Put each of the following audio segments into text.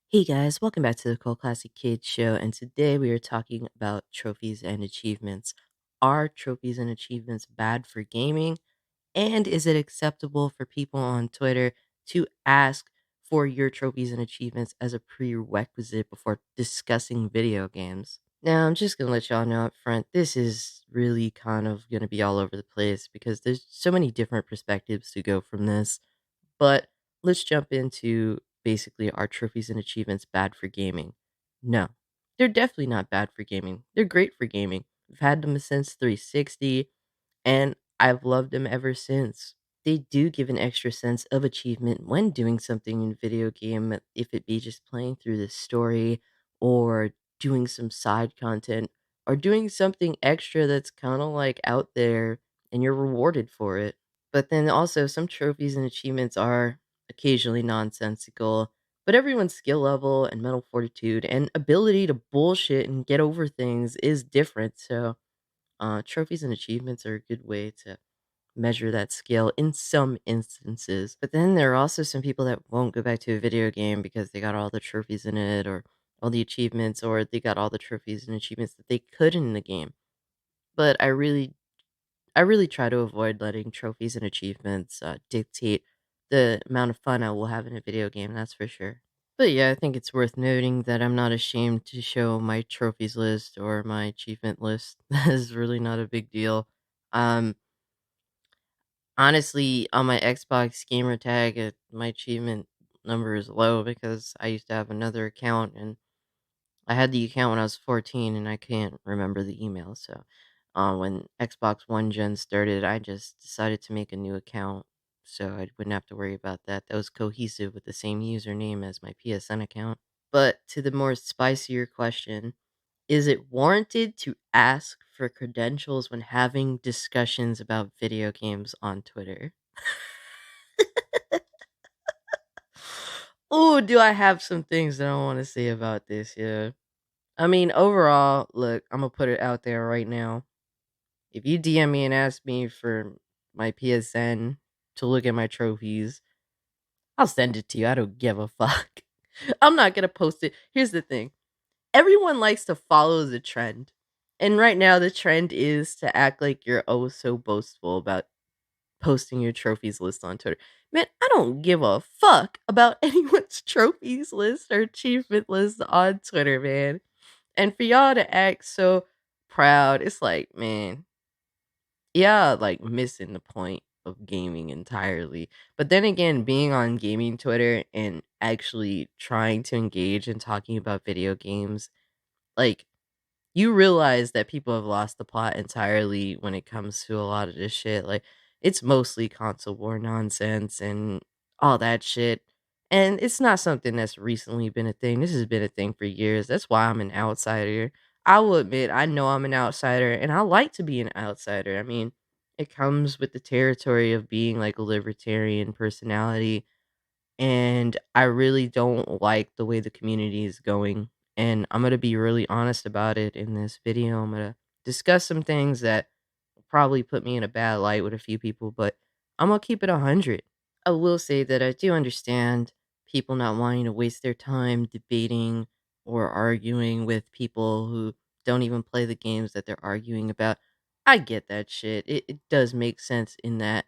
Hey guys, welcome back to the Cult Classic Kids Show, and today we are talking about trophies and achievements. Are trophies and achievements bad for gaming? And is it acceptable for people on Twitter to ask for your trophies and achievements as a prerequisite before discussing video games? Now, I'm just going to let y'all know up front, this is really kind of going to be all over the place because there's so many different perspectives to go from this. But let's jump into basically are trophies and achievements bad for gaming? No, they're definitely not bad for gaming. They're great for gaming. We've had them since 360, and I've loved them ever since. They do give an extra sense of achievement when doing something in video game, if it be just playing through the story or doing some side content or doing something extra that's kind of like out there and you're rewarded for it. But then also some trophies and achievements are occasionally nonsensical, but everyone's skill level and mental fortitude and ability to bullshit and get over things is different. So, trophies and achievements are a good way to measure that skill in some instances. But then there are also some people that won't go back to a video game because they got all the trophies in it or all the achievements or they got all the trophies and achievements that they could in the game. But I really try to avoid letting trophies and achievements dictate the amount of fun I will have in a video game, that's for sure. But yeah, I think it's worth noting that I'm not ashamed to show my trophies list or my achievement list. That is really not a big deal. Um, Honestly, on my Xbox gamer tag, my achievement number is low because I used to have another account and I had the account when I was 14 and I can't remember the email. So, when Xbox One Gen started, I just decided to make a new account so I wouldn't have to worry about that. That was cohesive with the same username as my PSN account. But to the more spicier question, is it warranted to ask for credentials when having discussions about video games on Twitter? Oh, do I have some things that I want to say about this? Yeah. I mean, overall, look, I'm gonna put it out there right now. If you DM me and ask me for my PSN to look at my trophies, I'll send it to you. I don't give a fuck. I'm not gonna post it. Here's the thing. Everyone likes to follow the trend. And right now the trend is to act like you're oh so boastful about posting your trophies list on Twitter. Man, I don't give a fuck about anyone's trophies list or achievement list on Twitter, man. And for y'all to act so proud, it's like, man, yeah, like missing the point of gaming entirely. But then again, being on gaming Twitter and actually trying to engage in talking about video games, like you realize that people have lost the plot entirely when it comes to a lot of this shit. Like, it's mostly console war nonsense and all that shit. And it's not something that's recently been a thing. This has been a thing for years. That's why I'm an outsider. I will admit, I know I'm an outsider, and I like to be an outsider. I mean, it comes with the territory of being like a libertarian personality and I really don't like the way the community is going. And I'm gonna be really honest about it in this video. I'm gonna discuss some things that will probably put me in a bad light with a few people, but I'm gonna keep it 100. I will say that I do understand people not wanting to waste their time debating or arguing with people who don't even play the games that they're arguing about. I get that shit. It does make sense in that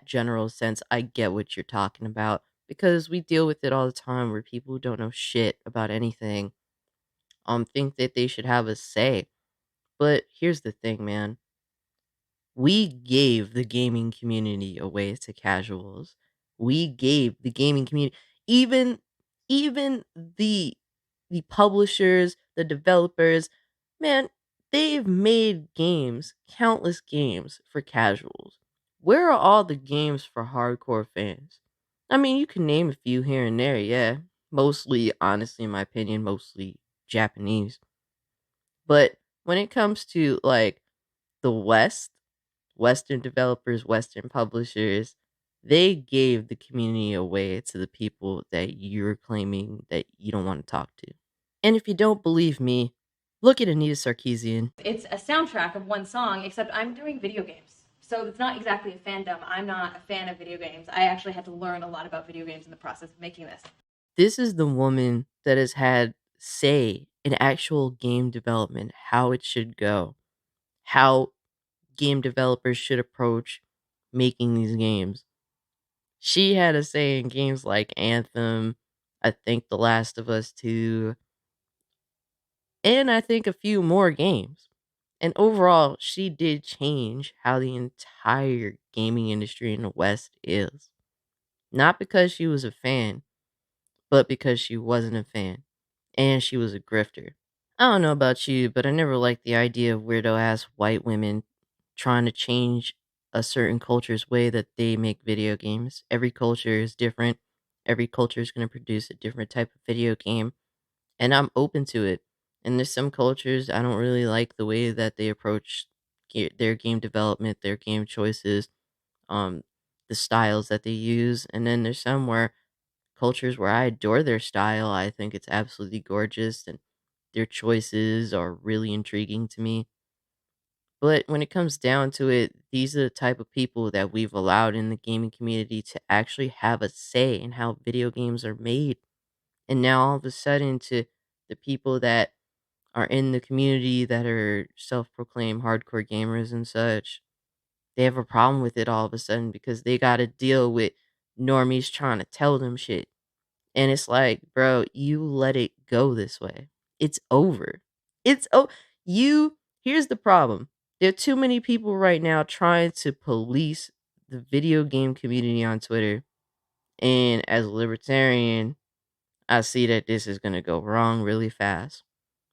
general sense. I get what you're talking about because we deal with it all the time where people who don't know shit about anything think that they should have a say. But here's the thing, man. We gave the gaming community away to casuals. We gave the gaming community even even the publishers, the developers, man, they've made games, countless games for casuals. Where are all the games for hardcore fans? I mean, you can name a few here and there, yeah. Mostly, honestly, in my opinion, mostly Japanese. But when it comes to like the West, Western developers, Western publishers, they gave the community away to the people that you're claiming that you don't want to talk to. And if you don't believe me, look at Anita Sarkeesian. It's a soundtrack of one song, except I'm doing video games. So it's not exactly a fandom. I'm not a fan of video games. I actually had to learn a lot about video games in the process of making this. This is the woman that has had say in actual game development, how it should go, how game developers should approach making these games. She had a say in games like Anthem, I think The Last of Us 2, and I think a few more games. And overall, she did change how the entire gaming industry in the West is. Not because she was a fan, but because she wasn't a fan. And she was a grifter. I don't know about you, but I never liked the idea of weirdo ass white women trying to change a certain culture's way that they make video games. Every culture is different. Every culture is going to produce a different type of video game, and I'm open to it. And there's some cultures I don't really like the way that they approach their game development, their game choices, um, the styles that they use. And then there's some where cultures where I adore their style. I think it's absolutely gorgeous and their choices are really intriguing to me. But when it comes down to it, these are the type of people that we've allowed in the gaming community to actually have a say in how video games are made. And now all of a sudden to the people that are in the community that are self-proclaimed hardcore gamers and such, they have a problem with it all of a sudden because they got to deal with normies trying to tell them shit. And it's like, bro, you let it go this way. It's over. It's oh, you. Here's the problem. There are too many people right now trying to police the video game community on Twitter. And as a libertarian, I see that this is gonna go wrong really fast.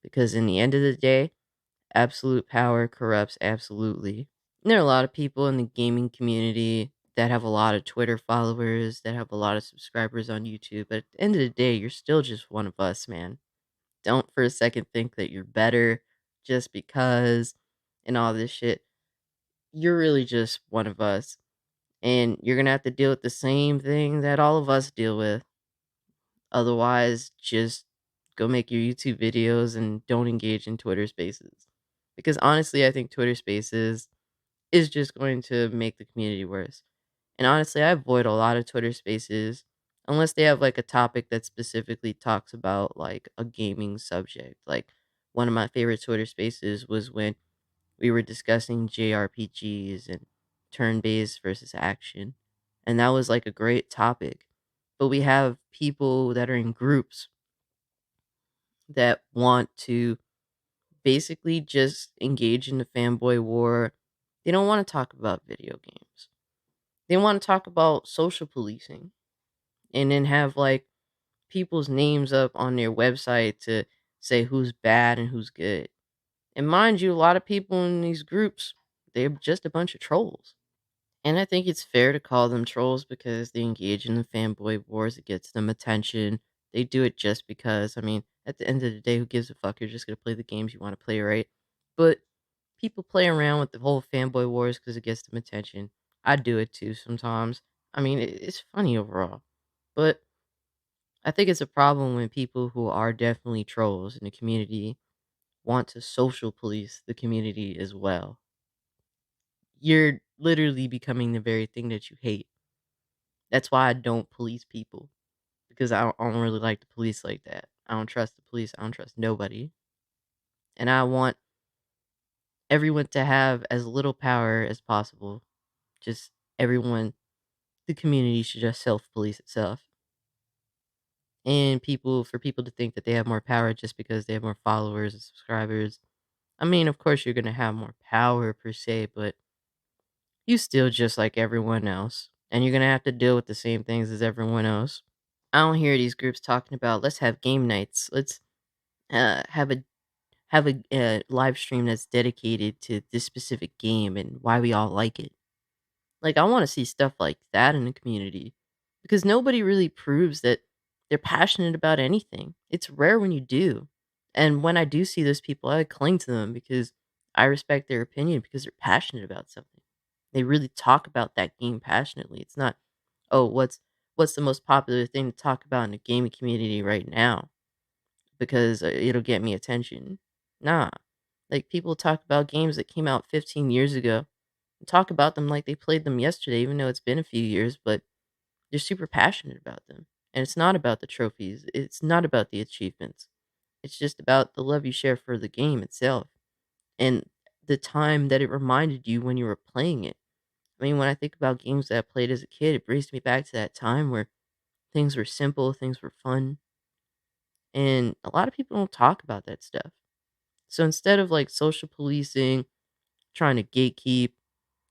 Because in the end of the day, absolute power corrupts absolutely. There are a lot of people in the gaming community that have a lot of Twitter followers, that have a lot of subscribers on YouTube, but at the end of the day, you're still just one of us, man. Don't for a second think that you're better just because and all this shit. You're really just one of us. And you're gonna have to deal with the same thing that all of us deal with. Otherwise, just go make your YouTube videos and don't engage in Twitter Spaces. Because honestly, I think Twitter Spaces is just going to make the community worse. And honestly, I avoid a lot of Twitter Spaces unless they have like a topic that specifically talks about like a gaming subject. Like one of my favorite Twitter Spaces was when we were discussing JRPGs and turn based versus action. And that was like a great topic. But we have people that are in groups that want to basically just engage in the fanboy war. They don't want to talk about video games. They want to talk about social policing and then have like people's names up on their website to say who's bad and who's good. And mind you, a lot of people in these groups, they're just a bunch of trolls. And I think it's fair to call them trolls because they engage in the fanboy wars. It gets them attention. They do it just because. I mean, at the end of the day, who gives a fuck? You're just going to play the games you want to play, right? But people play around with the whole fanboy wars because it gets them attention. I do it too sometimes. I mean, it's funny overall. But I think it's a problem when people who are definitely trolls in the community want to social police the community as well. You're literally becoming the very thing that you hate. That's why I don't police people because I don't really like the police like that. I don't trust the police. I don't trust nobody. And I want everyone to have as little power as possible. Just everyone, the community should just self police itself. And for people to think that they have more power just because they have more followers and subscribers. I mean, of course, you're going to have more power per se, but you still just like everyone else. And you're going to have to deal with the same things as everyone else. I don't hear these groups talking about let's have game nights. Let's have a live stream that's dedicated to this specific game and why we all like it. Like I want to see stuff like that in the community because nobody really proves that they're passionate about anything. It's rare when you do. And when I do see those people, I cling to them because I respect their opinion because they're passionate about something. They really talk about that game passionately. It's not, oh, what's the most popular thing to talk about in the gaming community right now because it'll get me attention. Nah. Like people talk about games that came out 15 years ago and talk about them like they played them yesterday even though it's been a few years, but they're super passionate about them. And it's not about the trophies, it's not about the achievements. It's just about the love you share for the game itself and the time that it reminded you when you were playing it. I mean, when I think about games that I played as a kid, it brings me back to that time where things were simple, things were fun, and a lot of people don't talk about that stuff. So instead of like social policing, trying to gatekeep,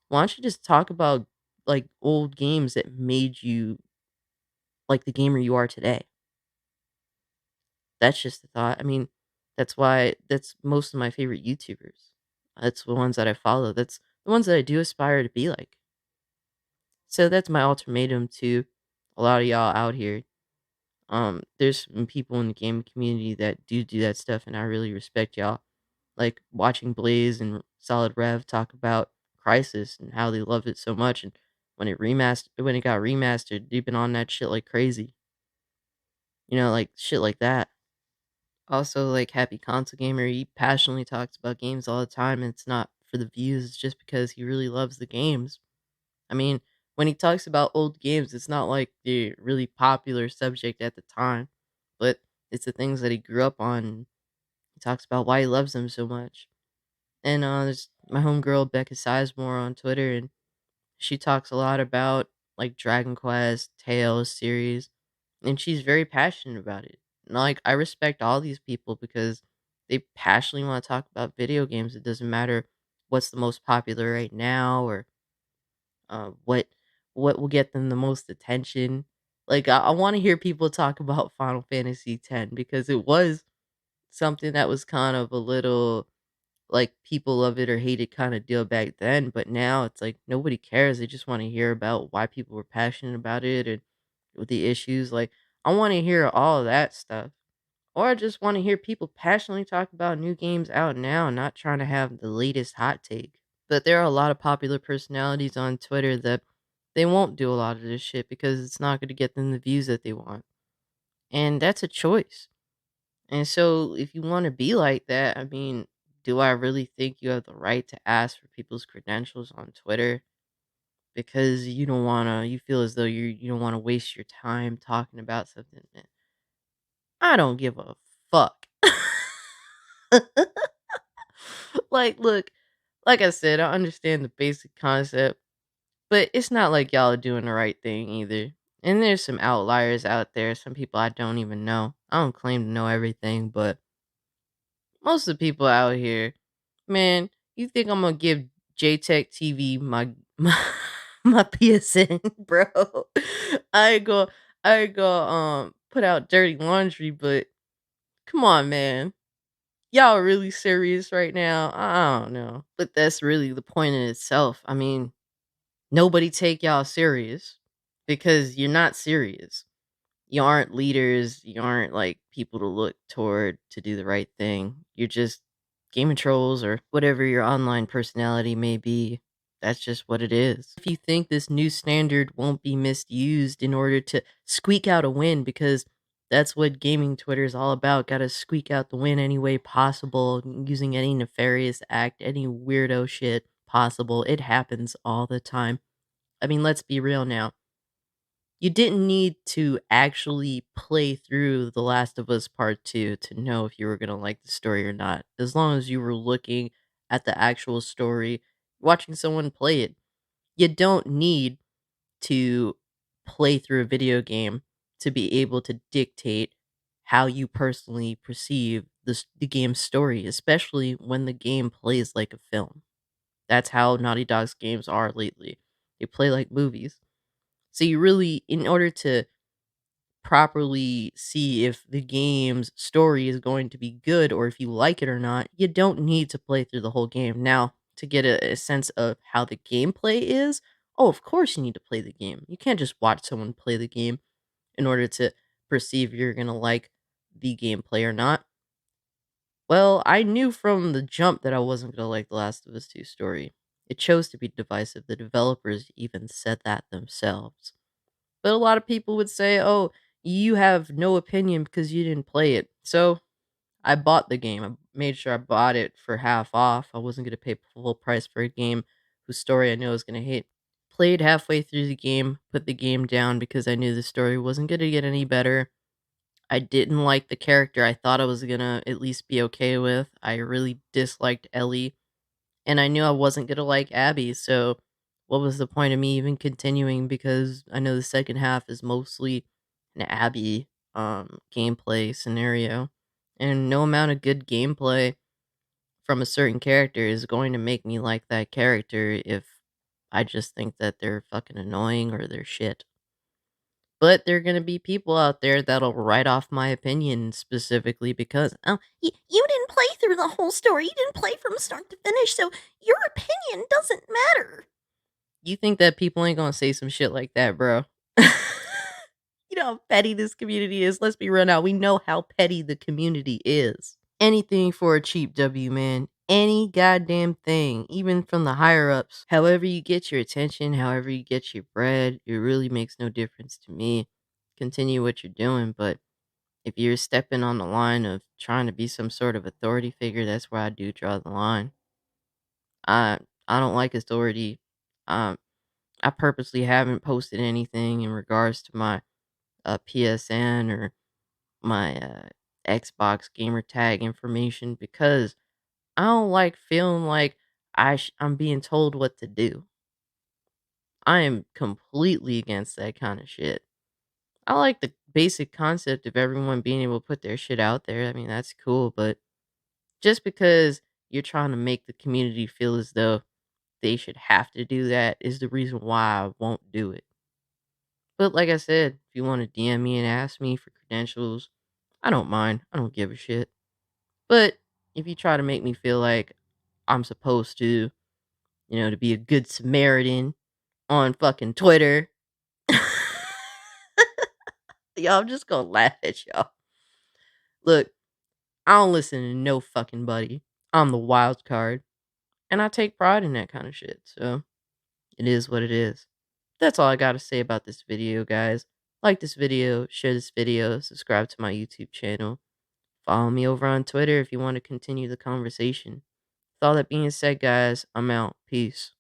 why don't you just talk about like old games that made you like the gamer you are today? That's just the thought. I mean, that's most of my favorite YouTubers. That's the ones that I follow. That's the ones that I do aspire to be like. So that's my ultimatum to a lot of y'all out here. There's some people in the gaming community that do that stuff, and I really respect y'all. Like watching Blaze and Solid Rev talk about Crisis and how they love it so much, and when it got remastered, they've been on that shit like crazy. Like shit like that. Also, like Happy Console Gamer, he passionately talks about games all the time, and it's not for the views, it's just because he really loves the games. I mean, when he talks about old games, it's not like the really popular subject at the time, but it's the things that he grew up on. He talks about why he loves them so much. And there's my homegirl Becca Sizemore on Twitter, and she talks a lot about like Dragon Quest, Tales series, and she's very passionate about it. And like I respect all these people because they passionately want to talk about video games. It doesn't matter what's the most popular right now or what will get them the most attention. Like I want to hear people talk about Final Fantasy X because it was something that was kind of a little like people love it or hate it kind of deal back then, but now it's like nobody cares. They just want to hear about why people were passionate about it and with the issues. Like I want to hear all of that stuff. Or I just want to hear people passionately talk about new games out now, not trying to have the latest hot take. But there are a lot of popular personalities on Twitter that they won't do a lot of this shit because it's not going to get them the views that they want. And that's a choice. And so if you want to be like that, I mean, do I really think you have the right to ask for people's credentials on Twitter because you feel as though you don't want to waste your time talking about something? I don't give a fuck. Like, look, like I said, I understand the basic concept, but it's not like y'all are doing the right thing either. And there's some outliers out there, some people I don't even know. I don't claim to know everything, but most of the people out here, man, you think I'm gonna give JTech TV my PSN, bro? I ain't go I ain't go put out dirty laundry, but come on, man. Y'all are really serious right now? I don't know. But that's really the point in itself. I mean, nobody take y'all serious because you're not serious. You aren't leaders, you aren't like people to look toward to do the right thing. You're just game trolls or whatever your online personality may be. That's just what it is. If you think this new standard won't be misused in order to squeak out a win, because that's what gaming Twitter is all about, gotta squeak out the win any way possible, using any nefarious act, any weirdo shit possible. It happens all the time. I mean, let's be real now. You didn't need to actually play through The Last of Us Part 2 to know if you were gonna like the story or not. As long as you were looking at the actual story, watching someone play it. You don't need to play through a video game to be able to dictate how you personally perceive the game's story, especially when the game plays like a film. That's how Naughty Dog's games are lately. They play like movies. So you really, in order to properly see if the game's story is going to be good or if you like it or not, you don't need to play through the whole game. Now, to get a sense of how the gameplay is, oh, of course you need to play the game. You can't just watch someone play the game in order to perceive you're going to like the gameplay or not. Well, I knew from the jump that I wasn't going to like The Last of Us 2 story. It chose to be divisive. The developers even said that themselves. But a lot of people would say, "Oh, you have no opinion because you didn't play it." So I bought the game. I made sure I bought it for half off. I wasn't going to pay full price for a game whose story I know I was going to hate. played halfway through the game, put the game down because I knew the story wasn't gonna get any better. I didn't like the character I thought I was gonna at least be okay with. I really disliked Ellie, and I knew I wasn't gonna like Abby, so what was the point of me even continuing, because I know the second half is mostly an Abby, gameplay scenario, and no amount of good gameplay from a certain character is going to make me like that character if I just think that they're fucking annoying or they're shit. But there are gonna be people out there that'll write off my opinion specifically because, "Oh, you didn't play through the whole story, you didn't play from start to finish, so your opinion doesn't matter." You think that people ain't gonna say some shit like that, bro? You know how petty this community is. Let's be real now. We know how petty the community is. Anything for a cheap W, man. Any goddamn thing, even from the higher ups. However you get your attention, however you get your bread, it really makes no difference to me. Continue what you're doing, but if you're stepping on the line of trying to be some sort of authority figure, that's where I do draw the line. I don't like authority. Um, I purposely haven't posted anything in regards to my PSN or my Xbox gamer tag information because I don't like feeling like I'm being told what to do. I am completely against that kind of shit. I like the basic concept of everyone being able to put their shit out there. I mean, that's cool, but just because you're trying to make the community feel as though they should have to do that is the reason why I won't do it. But like I said, if you want to DM me and ask me for credentials, I don't mind. I don't give a shit. But if you try to make me feel like I'm supposed to be a good Samaritan on fucking Twitter, y'all, I'm just gonna laugh at y'all. Look, I don't listen to no fucking buddy. I'm the wild card, and I take pride in that kind of shit. So it is what it is. That's all I gotta say about this video, guys. Like this video, share this video, subscribe to my YouTube channel. Follow me over on Twitter if you want to continue the conversation. With all that being said, guys, I'm out. Peace.